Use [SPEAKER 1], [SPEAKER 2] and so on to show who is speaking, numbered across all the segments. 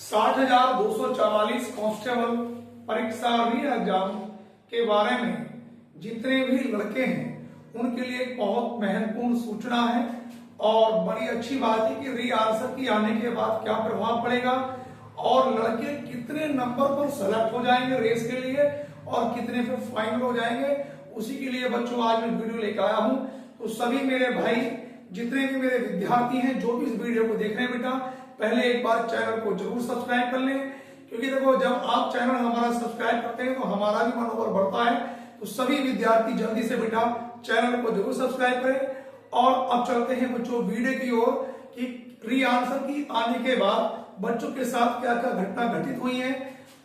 [SPEAKER 1] 60,244 constable परीक्षा री exam के बारे में जितने भी लड़के हैं उनके लिए एक बहुत महत्वपूर्ण सूचना है और बड़ी अच्छी बात है कि री आंसर की आने के बाद क्या प्रभाव पड़ेगा और लड़के कितने नंबर पर सेलेक्ट हो जाएंगे रेस के लिए और कितने पे फाइनल हो जाएंगे। उसी के लिए बच्चों आज मैं वीडियो लेकर आया हूं। तो सभी मेरे भाई जितने भी मेरे विद्यार्थी हैं जो भी इस वीडियो को देख रहे हैं बेटा, पहले एक बार चैनल को जरूर सब्सक्राइब कर लें, क्योंकि देखो जब आप चैनल हमारा सब्सक्राइब करते हैं तो हमारा भी मनोबल बढ़ता है। तो सभी विद्यार्थी जल्दी से बेटा चैनल को जरूर सब्सक्राइब करें। और अब चलते हैं बच्चों वीडियो की ओर कि री आंसर की आने के बाद बच्चों के साथ क्या क्या घटना घटित हुई है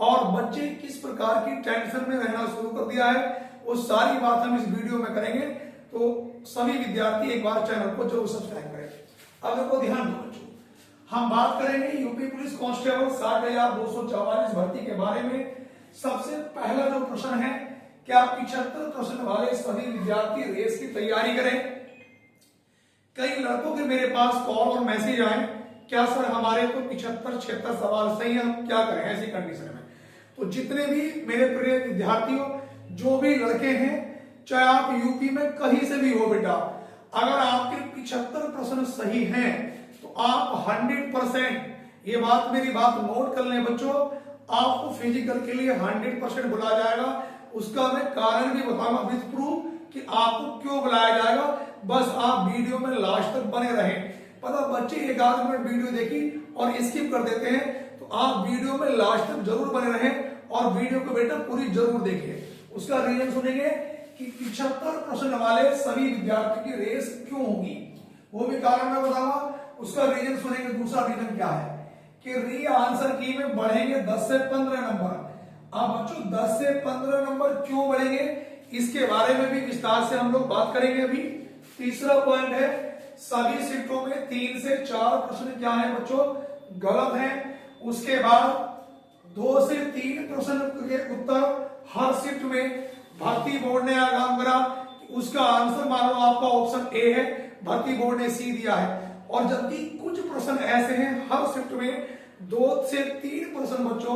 [SPEAKER 1] और बच्चे किस प्रकार की टेंशन में रहना शुरू कर दिया है, वो सारी बात हम इस वीडियो में करेंगे। तो सभी विद्यार्थी एक बार चैनल को जरूर सब्सक्राइब करें। अब देखो ध्यान दो बच्चों, हम बात करेंगे यूपी पुलिस कांस्टेबल 60,244 भर्ती के बारे में। सबसे पहला जो प्रश्न है, क्या 75 प्रश्न वाले सभी विद्यार्थी रेस की तैयारी करें। कई लड़कों के मेरे पास कॉल और मैसेज आए, क्या सर हमारे तो 75-76 सवाल सही है, हम क्या करें ऐसी कंडीशन में। तो जितने भी मेरे प्रिय विद्यार्थियों, जो भी लड़के हैं, चाहे आप यूपी में कहीं से भी हो बेटा, अगर आपके 75 प्रश्न सही हैं तो आप 100%, ये बात मेरी बात नोट कर लें बच्चों, आपको फिजिकल के लिए 100% बुलाया जाएगा। उसका मैं कारण भी बताऊंगा विद प्रूफ कि आपको क्यों बुलाया जाएगा। बस आप वीडियो में लास्ट तक बने रहें। पता बच्चे एक आध मिनट वीडियो देखी और स्किप कर देते हैं, तो आप वीडियो में लास्ट तक जरूर बने रहें और वीडियो को बेटा पूरी जरूर देखिए। उसका रीजन सुनेंगे कि 75 प्रश्न वाले सभी विद्यार्थी की रेस क्यों होगी, वो भी कारण मैं बताऊंगा। उसका रीजन सुनेंगे। दूसरा रीजन क्या है कि री आंसर की में बढ़ेंगे 10 से 15 नंबर। अब बच्चों 10 से 15 नंबर क्यों बढ़ेंगे, इसके बारे में भी विस्तार से हम लोग बात करेंगे अभी। तीसरा पॉइंट है, सभी शिफ्टों में 3 से 4 प्रश्न क्या है बच्चों, गलत है। उसके बाद 2 से 3 प्रश्न के उत्तर हर शिफ्ट में भर्ती बोर्ड ने काम करा, उसका आंसर मान लो आपका ऑप्शन ए है, भर्ती बोर्ड ने सी दिया है। और जबकि कुछ प्रश्न ऐसे हैं हर शिफ्ट में 2 से 3 प्रश्न बच्चों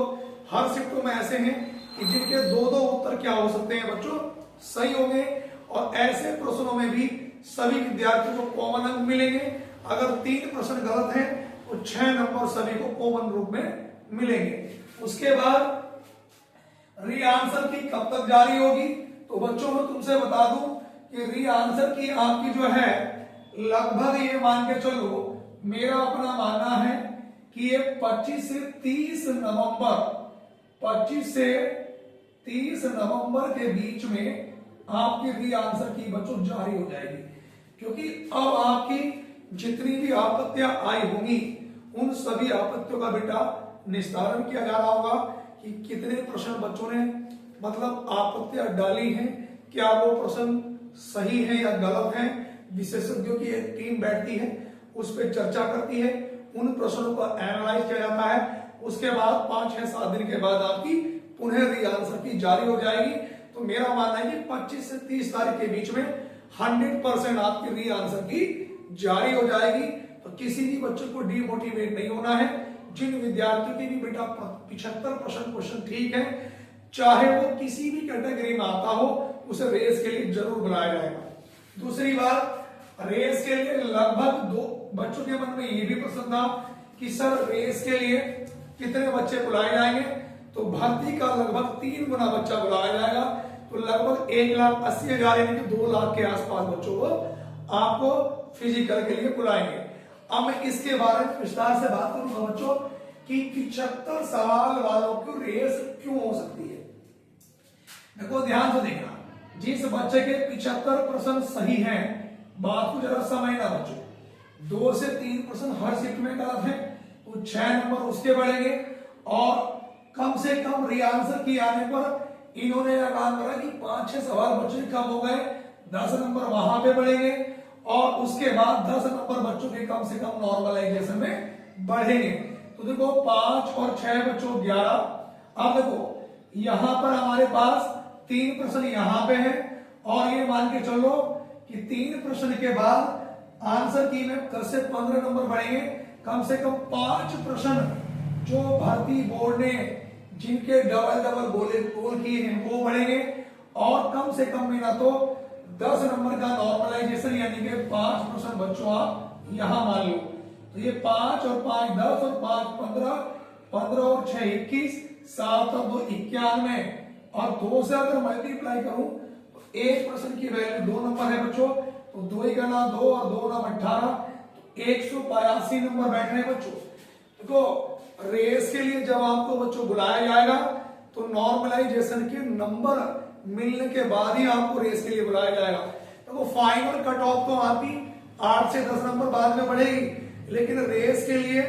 [SPEAKER 1] हर शिफ्टों में ऐसे हैं कि जिनके 2-2 उत्तर क्या हो सकते हैं बच्चों, सही होंगे। और ऐसे प्रश्नों में भी सभी विद्यार्थियों को कॉमन अंक मिलेंगे। अगर 3 प्रश्न गलत हैं तो 6 नंबर सभी को कॉमन रूप में मिलेंगे। उसके बाद री आंसर की कब तक जारी होगी, तो बच्चों मैं तुमसे बता दूं कि री आंसर की आपकी जो है लगभग ये मान के चलो, मेरा अपना मानना है कि ये 25 से 30 नवंबर 25 से 30 नवंबर के बीच में आपकी री आंसर की बच्चों जारी हो जाएगी। क्योंकि अब आपकी जितनी भी आपत्तियां आई होंगी उन सभी आपत्तियों का बेटा निस्तारण किया जा रहा होगा कि कितने प्रश्न बच्चों ने मतलब आपत्तियां डाली हैं, क्या वो प्रश्न सही है या गलत है। विशेषज्ञों की एक टीम बैठती है, उस पर चर्चा करती है, उन प्रश्नों को एनालाइज किया जाता है। उसके बाद 5-6-7 दिन के बाद आपकी पुनः री आंसर की जारी हो जाएगी। तो मेरा मानना है कि 25 से 30 तारीख के बीच में 100% आपकी री आंसर की जारी हो जाएगी। तो किसी भी बच्चे को डिमोटिवेट नहीं होना है। जिन विद्यार्थियों की भी बेटा 75 क्वेश्चन ठीक है, चाहे वो किसी भी कैटेगरी में आता हो, उसे रेस के लिए जरूर बुलाया जाएगा। दूसरी बात, रेस के लिए लगभग 2 बच्चों के मन में ये भी प्रश्न था कि सर रेस के लिए कितने बच्चे बुलाए जाएंगे, तो भर्ती का लगभग 3 गुना बच्चा बुलाया जाएगा। तो लगभग 1,80,000 यानी कि 2 लाख के आसपास बच्चों को आपको फिजिकल के लिए बुलाएंगे। अब मैं इसके बारे में विस्तार से बात करूंगा बच्चों कि 75 सवाल वालों की रेस क्यों हो सकती है। देखो ध्यान से देखना, जिस बच्चे के 75 प्रश्न सही हैं, बात को जरा समझना बच्चों, 2 से 3 प्रश्न हर शिफ्ट में गलत है तो 6 नंबर उसके बढ़ेंगे। और कम से कम री आंसर की आने पर इन्होंने यह काम करा कि 5-6 सवाल बच्चों के कम हो गए, 10 नंबर वहां पे बढ़ेंगे। और उसके बाद 10 नंबर बच्चों के कम से कम नॉर्मलाइजेशन में बढ़ेंगे। तो देखो 5 और 6 बच्चों 11। अब देखो यहां पर हमारे पास 3 प्रश्न यहां पे है और ये मान के चलो कि 3 प्रश्न के बाद आंसर की में 10 से 15 नंबर बढ़ेंगे। कम से कम 5 प्रश्न जो भर्ती बोर्ड ने जिनके डबल डबल गोल किए हैं वो बढ़ेंगे, और कम से कम में ना तो 10 नंबर का नॉर्मलाइजेशन यानी कि 5% बच्चों आप यहां मान लो। तो ये 5 और 5 10 और 5 15, 15 और 6 21, 7 और 2 91, और 2 से अगर मल्टीप्लाई करूं तो 1% की वैल्यू 2 नंबर है बच्चों, तो 2 ही गना 2 और 2 नाम 18, तो 182 नंबर बैठ रहे हैं बच्चों। देखो रेस के लिए जब आपको बच्चों बुलाया जाएगा तो नॉर्मलाइजेशन के नंबर मिलने के बाद ही आपको रेस के लिए बुलाया जाएगा। देखो फाइनल कट ऑफ तो आपकी 8 से 10 नंबर बाद में बढ़ेगी, लेकिन रेस के लिए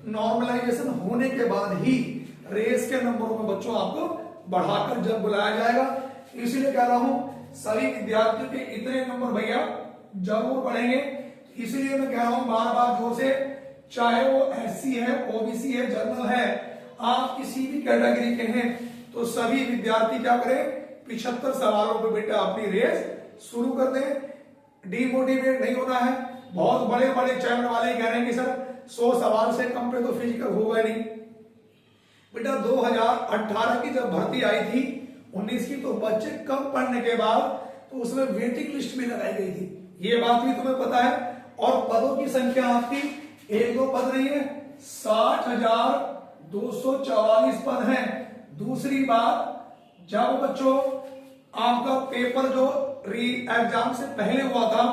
[SPEAKER 1] नॉर्मलाइजेशन होने के बाद ही रेस के नंबरों में बच्चों आपको बढ़ाकर जब बुलाया जाएगा। इसलिए कह रहा हूं सभी विद्यार्थियों के इतने नंबर भैया जरूर बढ़ेंगे। इसलिए मैं कह रहा हूं बार बार जोर से, चाहे वो एससी है, ओबीसी है, जनरल है, आप किसी भी कैटेगरी के हैं, तो सभी विद्यार्थी क्या करें, 75 सवालों पे बेटा अपनी रेस शुरू कर दें। डिमोटिवेट नहीं होना है। बहुत बड़े बड़े चैनल वाले कह रहे हैं कि सर 100 सवाल से कम पे तो फिजिकल होगा नहीं। बेटा 2018 की जब भर्ती आई थी 19 की, तो बच्चे कम पढ़ने के बाद तो उसमें वेटिंग लिस्ट में लगाई गई थी, ये बात भी तुम्हें पता है। और पदों की संख्या आपकी 1-2 पद नहीं है, 60,244 पद हैं। दूसरी बात, जब बच्चों आपका पेपर जो री एग्जाम से पहले हुआ था,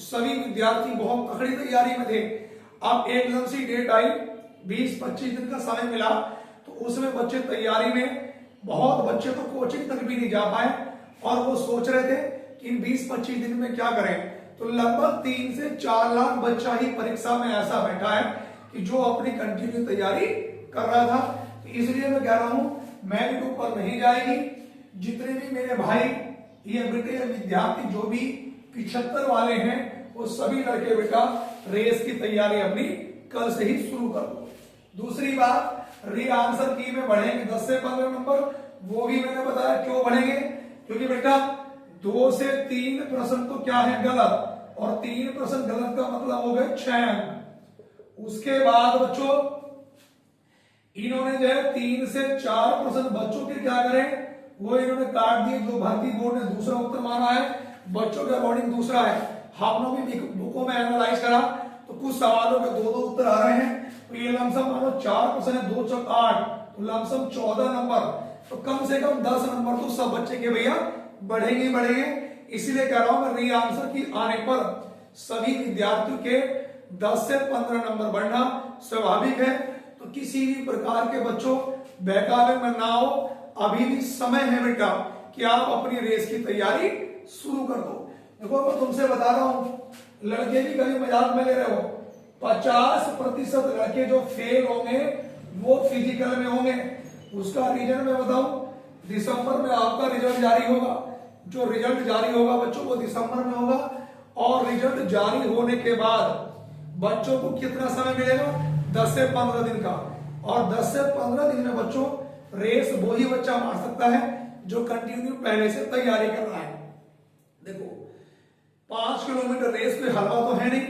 [SPEAKER 1] सभी विद्यार्थी बहुत कड़ी तैयारी में थे। अब एकदम से डेट आई, 20-25 दिन का समय मिला, तो उसमें बच्चे तैयारी में, बहुत बच्चे तो कोचिंग तक भी नहीं जा पाए, और वो सोच रहे थे कि इन 20-25 दिन में क्या करें। तो लगभग 3 से 4 लाख बच्चा ही परीक्षा में ऐसा बैठा है कि जो अपनी कंटिन्यू तैयारी कर रहा था। तो इसलिए मैं कह रहा हूं मेरिट ऊपर नहीं जाएगी। जितने भी मेरे भाई ये बेटे या विद्यार्थी जो भी 75 वाले हैं, वो सभी लड़के बेटा रेस की तैयारी अपनी कल से ही शुरू कर दो। दूसरी बात, री आंसर की में बढ़ेंगे 10 से 15 नंबर, वो भी मैंने बताया क्यों बढ़ेंगे, क्योंकि बेटा 2 से 3 प्रश्न तो क्या है गलत, और 3 प्रश्न गलत का मतलब हो गए 6 अंक। उसके बाद बच्चों इन्होंने जो है 3 से 4 प्रश्न बच्चों के क्या करें, वो इन्होंने काट दिए, जो भर्ती बोर्ड ने दूसरा उत्तर माना है, बच्चों के अकॉर्डिंग दूसरा है। हम लोग भी बुकों में एनालाइज करा तो कुछ सवालों के 2-2 उत्तर आ रहे हैं, तो ये लमसम मानो 4 प्रश्न है, 2 चौक 8, तो लमसम 14 नंबर, तो कम से कम 10 नंबर तो सब बच्चे के भैया बढ़ेंगे बढ़ेंगे। इसीलिए कह रहा हूं मैं, री आंसर की आने पर सभी विद्यार्थियों के 10 से 15 नंबर बढ़ना स्वाभाविक है। तो किसी भी प्रकार के बच्चों बहकावे में ना हो, अभी भी समय है बेटा कि आप अपनी रेस की तैयारी शुरू कर दो। देखो मैं तुमसे बता रहा हूं, लड़के भी कभी मजाक में ले रहे हो, 50% लड़के जो फेल होंगे वो फिजिकल में होंगे। उसका रीजन मैं बताऊं, दिसंबर में आपका रिजल्ट जारी होगा, जो रिजल्ट जारी होगा बच्चों वो दिसंबर में होगा, और रिजल्ट जारी होने के बाद बच्चों को कितना समय मिलेगा, 10 से 15 दिन का, और 10 से 15 दिन में बच्चों रेस वो ही बच्चा मार सकता है जो कंटिन्यू पहले से तैयारी कर रहा है। देखो 5 किलोमीटर रेस कोई हलवा तो है नहीं,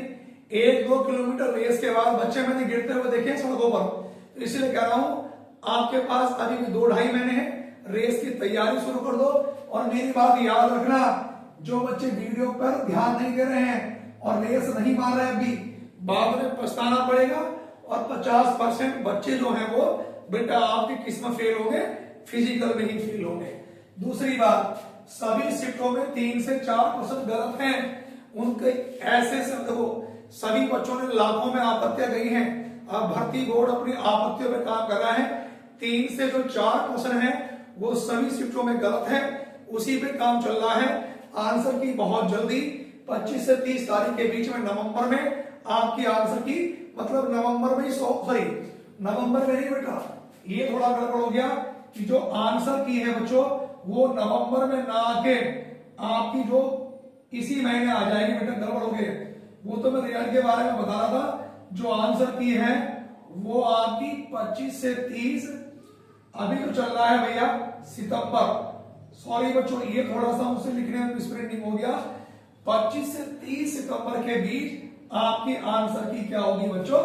[SPEAKER 1] 1-2 किलोमीटर रेस के बाद बच्चे मैंने गिरते हुए देखे सड़कों पर। इसलिए कह रहा हूं आपके पास अभी भी 2-2.5 महीने हैं, रेस की तैयारी शुरू कर दो। और मेरी बात याद रखना, जो बच्चे वीडियो पर ध्यान नहीं दे रहे हैं और रेस नहीं मार रहे हैं, अभी बाद में पछताना पड़ेगा, और 50% बच्चे जो हैं वो बेटा आपकी किस्मत फेल होंगे, फिजिकल में ही फेल होंगे। दूसरी बात, सभी शिफ्टों में 3 से 4% गलत हैं, उनके ऐसे से देखो सभी बच्चों ने लाखों में आपत्तियां गई हैं, अब भर्ती बोर्ड अपनी आपत्तियों में काम कर रहा है। 3 से जो 4% है वो सभी शिफ्टों में गलत है, उसी पे काम चल रहा है। आंसर की बहुत जल्दी 25 से 30 तारीख के बीच में नवंबर में आपकी आंसर की, मतलब नवंबर में ही सॉरी नवंबर में नहीं बेटा, ये थोड़ा गड़बड़ हो गया कि जो आंसर की है बच्चों वो नवंबर में ना आके आपकी जो इसी महीने आ जाएगी बेटा, गड़बड़ हो गई। वो तो मैं रिजल्ट के बारे में बता रहा था, जो आंसर की है वो आपकी 25 से 30, अभी तो चल रहा है भैया सितंबर, सॉरी बच्चों ये थोड़ा सा मुझसे लिखने में मिसप्रिंटिंग हो गया, 25 से 30 सितंबर के बीच आपकी आंसर की क्या होगी बच्चों,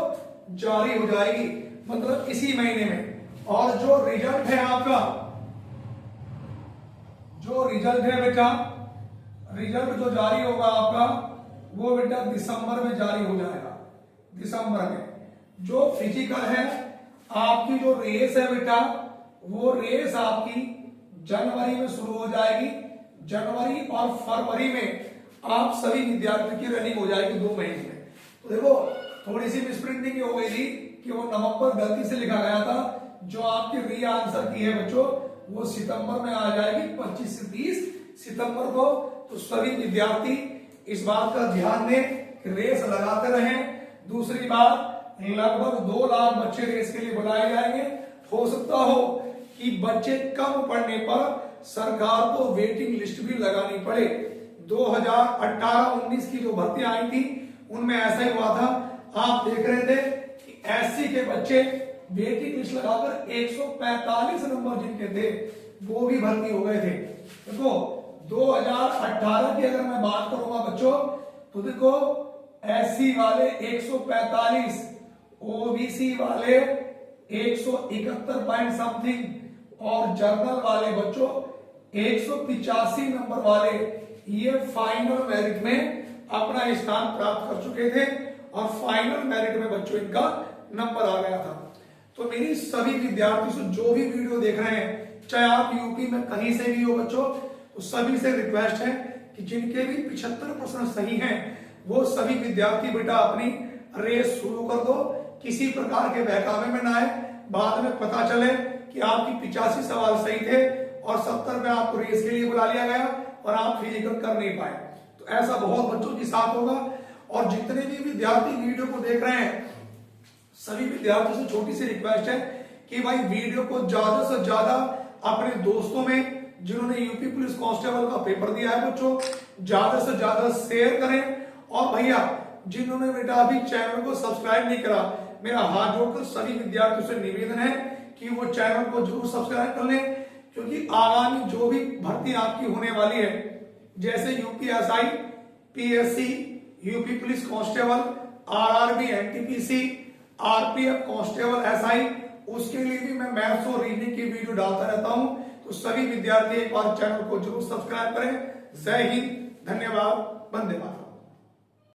[SPEAKER 1] जारी हो जाएगी। मतलब इसी महीने में। और जो रिजल्ट है आपका, जो रिजल्ट है बेटा, रिजल्ट जो जारी होगा आपका वो बेटा दिसंबर में जारी हो जाएगा। दिसंबर में जो फिजिकल है आपकी, जो रेस है बेटा, वो रेस आपकी जनवरी में शुरू हो जाएगी। जनवरी और फरवरी में आप सभी विद्यार्थियों की रनिंग हो जाएगी 2 महीने में। तो देखो थोड़ी सी मिसप्रिंटिंग हो गई थी कि वो नवंबर गलती से लिखा गया था। जो आपकी री आंसर की है बच्चों वो सितंबर में आ जाएगी 25 से 30 सितंबर को। तो सभी विद्यार्थी इस बात का ध्यान दें कि रेस लगाते रहें। दूसरी बात, लगभग 2 लाख बच्चे रेस के लिए बुलाए जाएंगे। हो सकता हो कि बच्चे कम पढ़ने पर सरकार को वेटिंग लिस्ट भी लगानी पड़े। 2018-19 की जो भर्तियां आई थी उनमें ऐसा ही हुआ था। आप देख रहे थे कि एससी के बच्चे वेटिंग लिस्ट लगाकर 145 नंबर जिनके थे वो भी भर्ती हो गए थे। देखो 2018 की अगर मैं बात करूंगा बच्चों तो देखो एससी वाले 145, ओबीसी वाले 171 पॉइंट समथिंग और जर्नल वाले बच्चों 185 नंबर वाले ये फाइनल मेरिट में अपना स्थान प्राप्त कर चुके थे और फाइनल मेरिट में बच्चों इनका नंबर आ गया था। तो मेरी सभी विद्यार्थियों से जो भी वीडियो देख रहे हैं, चाहे आप यूपी में कहीं से भी हो बच्चों, तो सभी से रिक्वेस्ट है कि जिनके भी 75% सही हैं वो सभी विद्यार्थी बेटा अपनी रेस शुरू कर दो। किसी प्रकार के बहकावे में ना आए, बाद में पता चले कि आपकी 85 सवाल सही थे और 70 में आपको रेस के लिए बुला लिया गया और आप फिजिकल कर नहीं पाए। तो ऐसा बहुत बच्चों के साथ होगा। और जितने भी विद्यार्थी वीडियो को देख रहे हैं सभी विद्यार्थियों से छोटी सी रिक्वेस्ट है कि भाई वीडियो को ज्यादा से ज्यादा अपने दोस्तों में जिन्होंने यूपी पुलिस कांस्टेबल का पेपर दिया है बच्चों ज्यादा से ज्यादा शेयर करें। और भैया जिन्होंने बेटा अभी चैनल को सब्सक्राइब नहीं करा, मेरा हाथ जोड़कर सभी विद्यार्थियों से निवेदन है कि वो चैनल को जरूर सब्सक्राइब कर लें, क्योंकि आगामी जो भी भर्ती आपकी होने वाली है जैसे UPSI, PSC, UP police constable, RRB, NTPC, RPF constable, SI, उसके लिए भी मैं मैथ्स और रीजनिंग की वीडियो डालता रहता हूं। तो सभी विद्यार्थी एक बार चैनल को जरूर सब्सक्राइब करें। जय हिंद, धन्यवाद, वंदे मातरम।